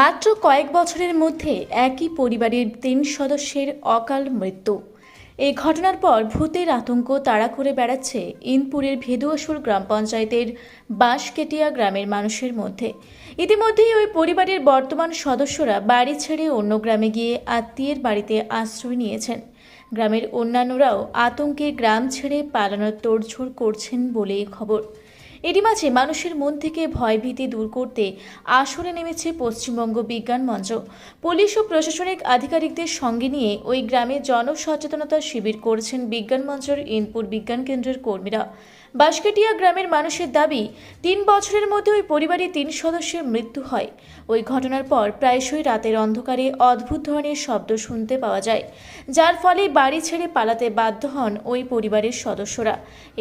মাত্র কয়েক বছরের মধ্যে একই পরিবারের ৩ সদস্যের অকাল মৃত্যু। এই ঘটনার পর ভূতের আতঙ্ক তাড়া করে বেড়াচ্ছে ইনপুরের ভেদুয়াসুর গ্রাম পঞ্চায়েতের বাঁশকেটিয়া গ্রামের মানুষের মধ্যে। ইতিমধ্যেই ওই পরিবারের বর্তমান সদস্যরা বাড়ি ছেড়ে অন্য গ্রামে গিয়ে আত্মীয়ের বাড়িতে আশ্রয় নিয়েছেন। গ্রামের অন্যান্যরাও আতঙ্কে গ্রাম ছেড়ে পালানোর তোড়জোড় করছেন বলেই খবর। এরই মাঝে মানুষের মন থেকে ভয়ভীতি দূর করতে আসরে নেমেছে পশ্চিমবঙ্গ বিজ্ঞান মঞ্চ। পুলিশ ও প্রশাসনিক আধিকারিকদের সঙ্গে নিয়ে ওই গ্রামে জনসচেতনতা শিবির করেছেন বিজ্ঞান মঞ্চের ইনপুর বিজ্ঞান কেন্দ্রের কর্মীরা। বাঁশকাটিয়া গ্রামের মানুষের দাবি, ৩ বছরের মধ্যে ওই পরিবারে ৩ সদস্যের মৃত্যু হয়। ওই ঘটনার পর প্রায়শই রাতের অন্ধকারে অদ্ভুত ধরনের শব্দ শুনতে পাওয়া যায়, যার ফলে বাড়ি ছেড়ে পালাতে বাধ্য হন ওই পরিবারের সদস্যরা।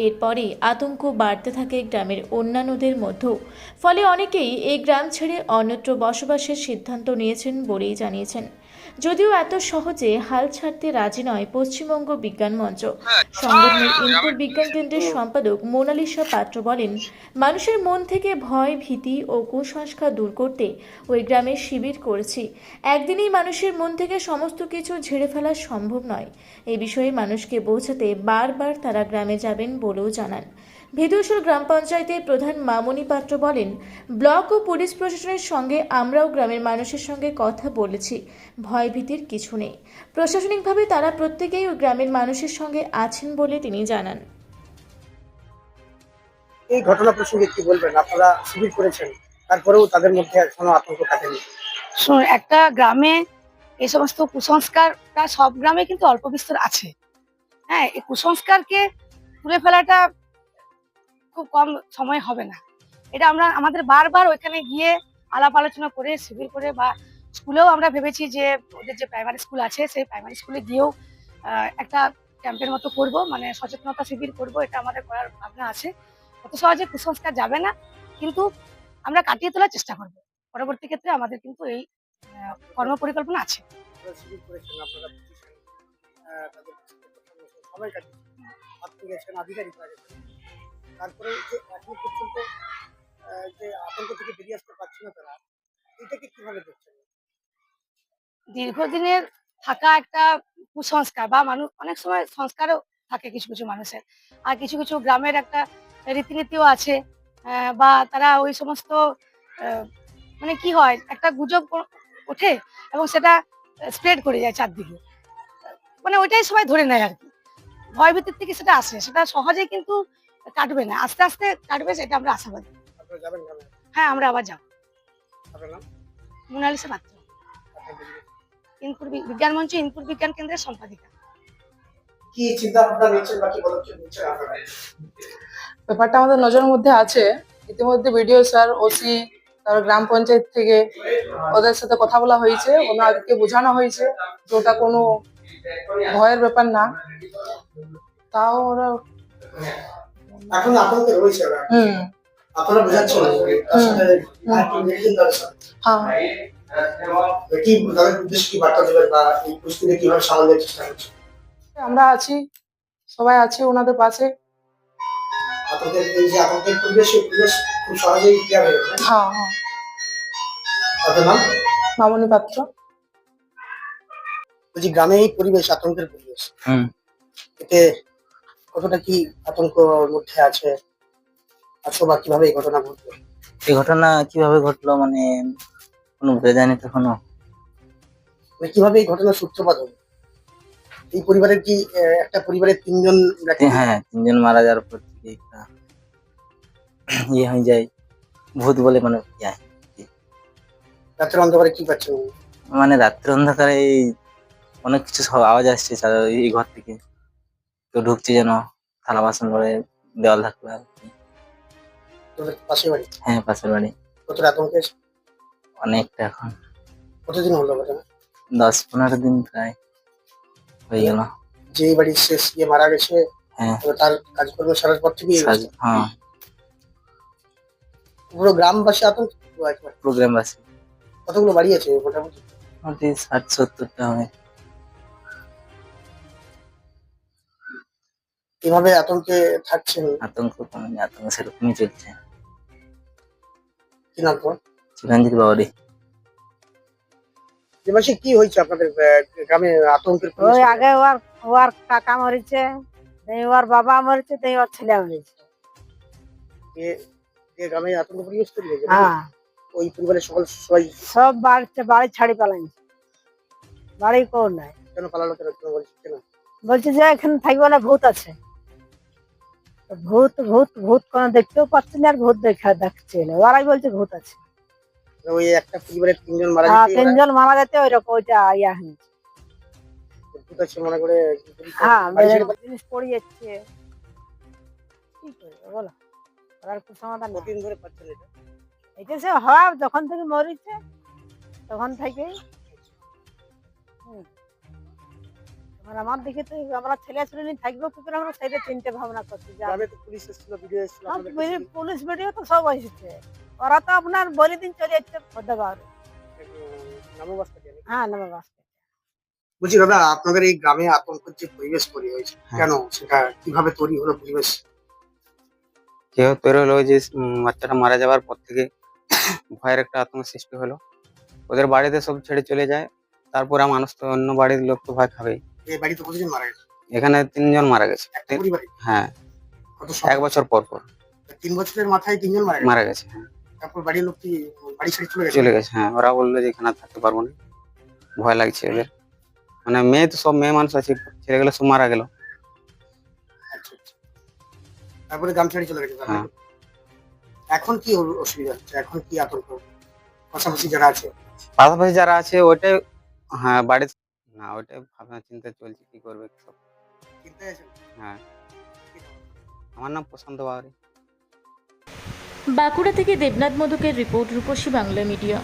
এরপরে আতঙ্ক বাড়তে থাকে গ্রামের অন্যান্যদের মধ্যেও। ফলে অনেকেই এই গ্রাম ছেড়ে অন্যত্র বসবাসের সিদ্ধান্ত নিয়েছেন বলেই জানিয়েছেন। যদিও এত সহজে হাল ছাড়তে রাজি নয় পশ্চিমবঙ্গ বিজ্ঞান মঞ্চ। সংগঠনের ইনপুট বিজ্ঞান কেন্দ্রের সম্পাদক মোনালিসা পাত্র বলেন, মানুষের মন থেকে ভয়, ভীতি ও কুসংস্কার দূর করতে ওই গ্রামে শিবির করেছি। একদিনেই মানুষের মন থেকে সমস্ত কিছু ঝেড়ে ফেলা সম্ভব নয়। এই বিষয়ে মানুষকে বোঝাতে বারবার তারা গ্রামে যাবেন বলেও জানান। ভেদুয়াসুর গ্রাম পঞ্চায়েতের প্রধান মামনি পাত্র বলেন, ব্লক ও পুলিশ প্রশাসনের সঙ্গে আমরাও গ্রামের মানুষের সঙ্গে কথা বলেছি। ভয়ভীতির কিছু নেই। প্রশাসনিকভাবে তারা প্রত্যেকেই ওই গ্রামের মানুষের সঙ্গে আছেন বলে তিনি জানান। এই ঘটনা প্রসঙ্গে কি বলবেন? আপনারা শিবির করেছেন, তারপরেও তাদের মধ্যে এখনো আতঙ্ক কাটেনি। শুনুন, একটা গ্রামে এই সমস্ত কুসংস্কারটা সব গ্রামে কিন্তু অল্প বিস্তর আছে। হ্যাঁ, এই কুসংস্কারকে তুলে ফেলাটা খুব কম সময় হবে না। এটা আমরা আমাদের বারবার ওইখানে গিয়ে আলাপ আলোচনা করে শিবির করে, বা স্কুলেও আমরা ভেবেছি যে ওদের যে প্রাইমারি স্কুল আছে সেই প্রাইমারি স্কুলে গিয়েও একটা ক্যাম্পের মতো করব, মানে সচেতনতা শিবির করব। এটা আমাদের করার ভাবনা আছে। অত সহজে কুসংস্কার যাবে না, কিন্তু আমরা কাটিয়ে তোলার চেষ্টা করব। পরবর্তী ক্ষেত্রে আমাদের কিন্তু এই কর্ম পরিকল্পনা আছে। আপনারা শিবির করেছেন, আপনারা বুঝেছেন, তাদের সঙ্গে সময় কাটিয়েছেন, আপনি গেছেন, আধিকারিকরা গেছেন, তারপরেও যে এখনো পর্যন্ত যে আতঙ্ক থেকে বেরিয়ে আসতে পারছে না তারা, এটাকে কিভাবে দেখছেন? দীর্ঘদিনের থাকা একটা কুসংস্কার, বা মানুষ অনেক সময় সংস্কারও থাকে কিছু কিছু মানুষের, আর কিছু কিছু গ্রামের একটা রীতিনীতিও আছে। বা তারা ওই সমস্ত মানে কি হয়, একটা গুজব ওঠে এবং সেটা স্প্রেড করে যায় চারদিকে। মানে ওইটাই সবাই ধরে নেয় আর কি। ভয়ভীতির থেকে সেটা আসে, সেটা সহজেই কিন্তু কাটবে না, আস্তে আস্তে কাটবে, সেটা আমরা আশাবাদী। আপনারা যাবেন গ্রামে? হ্যাঁ, আমরা আবার যাবো। আপনার নাম? মোনালিসা পাত্র, ইনপুর বিজ্ঞান মঞ্চ ইনপুর বিজ্ঞান কেন্দ্রের সম্পাদিকা। কি চিন্তা ভাবনা নিয়েছেন বা কি পদক্ষেপ নিচ্ছেন আপনারা? ব্যাপারটা আমাদের নজরের মধ্যে আছে। ইতিমধ্যে বিডিও স্যার, ওসি, তারপর গ্রাম পঞ্চায়েত থেকে ওদের সাথে কথা বলা হয়েছে, ওনাদেরকে বোঝানো হয়েছে যে ওটা কোনো ভয়ের ব্যাপার না। তাও ওরা এখন আতঙ্কে রয়েছে ওরা। আপনারা বোঝাচ্ছেন তার সাথে দেখেছেন তাদের সাথে হ্যাঁ, কি তাদের উদ্দেশ্যে কি বার্তা দেবেন বা এই পরিস্থিতি কিভাবে সামাল দেওয়ার চেষ্টা করছেন? আমরা আছি, সবাই আছি ওনাদের পাশে। আতঙ্কের এই যে আতঙ্কের পরিবেশ, এই পরিবেশ খুব সহজেই ক্লিয়ার হয়ে যাবে। হ্যাঁ হ্যাঁ। আপনার নাম? মামনি পাত্র। বলছি, গ্রামে এই পরিবেশ, আতঙ্কের পরিবেশ, এতে কতটা কি আতঙ্ক মধ্যে আছো বা কিভাবে এই ঘটনা ঘটলো? এই ঘটনা কিভাবে ঘটলো মানে কোনো বোঝা যায়নি তখনও। মানে কিভাবে এই ঘটনার সূত্রপাত হলো? এই পরিবারের কি একটা পরিবারের ৩ জন ব্যক্তি? হ্যাঁ, ৩ জন মারা যাওয়ার পর থেকে একটা ইয়ে হয়ে যায়, ভূত বলে মানে যায়। রাতের অন্ধকারে কি পাচ্ছেন? মানে রাত্রে অন্ধকারে অনেক কিছু সব আওয়াজ আসছে এই ঘর থেকে, কেউ ঢুকছে যেন, থালা বাসন করে দেওয়াল থাকলো আর কি। তোদের পাশে বাড়ি? হ্যাঁ, পাশের বাড়ি। কতটা আতঙ্কে? অনেকটা। এখন কতদিন হলো ঘটনা? ১০-১৫ দিন প্রায় হয়ে গেল। যে বাড়ির শেষ গিয়ে মারা গেছে, হ্যাঁ, তার কাজকর্ম সারার পর থেকে হ্যাঁ, পুরো গ্রামবাসী আতঙ্ক একবার। প্রোগ্রাম আছে কতগুলো বাড়ি আছে মোটামুটি? মোটামুটি ৬০-৭০টা হবে। এভাবে আতঙ্কে থাকছেন? আতঙ্ক কমেনি, আতঙ্ক সেরকমই চলছে। কি নাম তোমার? চিরঞ্জিত বাউরি। যে মাসে কি হয়েছে আপনাদের গ্রামে আতঙ্কের ওই পরিবেশ? আগে ওর কাকা মরেছে, ওর বাবা মরেছে, ওর ছেলে মরেছে। যে গ্রামে আতঙ্ক পরিবেশ তৈরি হয়েছে, হ্যাঁ, ওই পরিবারের সবাই সব বাড়ি ছাড়ি পালাইছে, বাড়ি কেউ নাই। কেন পালালো, কেন কেন বলছে কেন? বলছে যে এখানে থাকবে না, ভূত আছে। তো ভূত ভূত ভূত কোনো দেখতেও পাচ্ছি না, আর ভূত দেখছে না, ওরাই বলছে ভূত আছে। ওই একটা পরিবারের 3 জন মারা হ্যাঁ, গেছে, 3 জন মারা যেতে ওইরকম ওইটা ইয়া হয়েছে। ভূত আছে মনে করে হ্যাঁ, বাড়ি ছেড়ে জিনিস পড়ে যাচ্ছে, কি করবে বলো, ওরার তো সমাধান নেই। কতদিন ধরে পাচ্ছেন এটা? এটা সে হয় যখন থেকে মরেছে তখন থেকে। এবার আমার দিকে তো আমরা ছেলে ছেলে নিয়ে থাকবো কি করে, আমরা সেটা চিন্তা ভাবনা করছি যে গ্রামে তো পুলিশ এসেছিল, ভিডিও এসেছিল আপনাদের কাছে। পুলিশ ভিডিও তো সব এসেছে, ওরা তো আপনার বলে দিন চলে যাচ্ছে ফদাবাড়ি। নামবাস্তা জানি। হ্যাঁ, নামা বাস। বলছি দাদা, আপনাদের এই গ্রামে আতঙ্কের যে পরিবেশ তৈরি হয়েছে, হ্যাঁ। কেন সেটা কিভাবে তৈরি হলো পরিবেশ? কেউ তৈরি হলো ওই যে বাচ্চাটা মারা যাওয়ার পর থেকে ভয়ের একটা আতঙ্ক সৃষ্টি হলো। ওদের বাড়িতে সব ছেড়ে চলে যায়, তারপরে মানুষ তো অন্য বাড়ির লোক তো ভয় খাবেই। এই বাড়িতে কতজন মারা গেছে? এখানে 3 জন মারা গেছে। একটা পরিবারে হ্যাঁ, কত 1 বছর পর পর 3 বছরের মাথায় 3 জন মারা গেছে। মারা গেছে। হ্যাঁ, তারপর বাড়ির লোক কি বাড়ি ছেড়ে চলে গেছে? চলে গেছে। হ্যাঁ, ওরা বললো যে এখানে আর থাকতে পারবো না, ভয় লাগছে ওদের। মানে মেয়ে তো সব মেয়ে মানুষ আছে, ছেলেগুলো সব মারা গেল। আচ্ছা, আচ্ছা। তারপরে গ্রাম ছেড়ে চলে গেছে তারা। হ্যাঁ। এখন কি অসুবিধা হচ্ছে, এখন কি আতঙ্ক পাশাপাশি যারা আছে? পাশাপাশি যারা আছে ওইটাই, হ্যাঁ বাড়ি না, ওইটাই ভাবনা চিন্তা চলছে কি করবে সব। চিন্তায় আছেন? হ্যাঁ, আমার নাম প্রশান্ত বাউরি। বাঁকুড়া থেকে দেবনাথ মধুকের রিপোর্ট, রূপসী বাংলা মিডিয়া।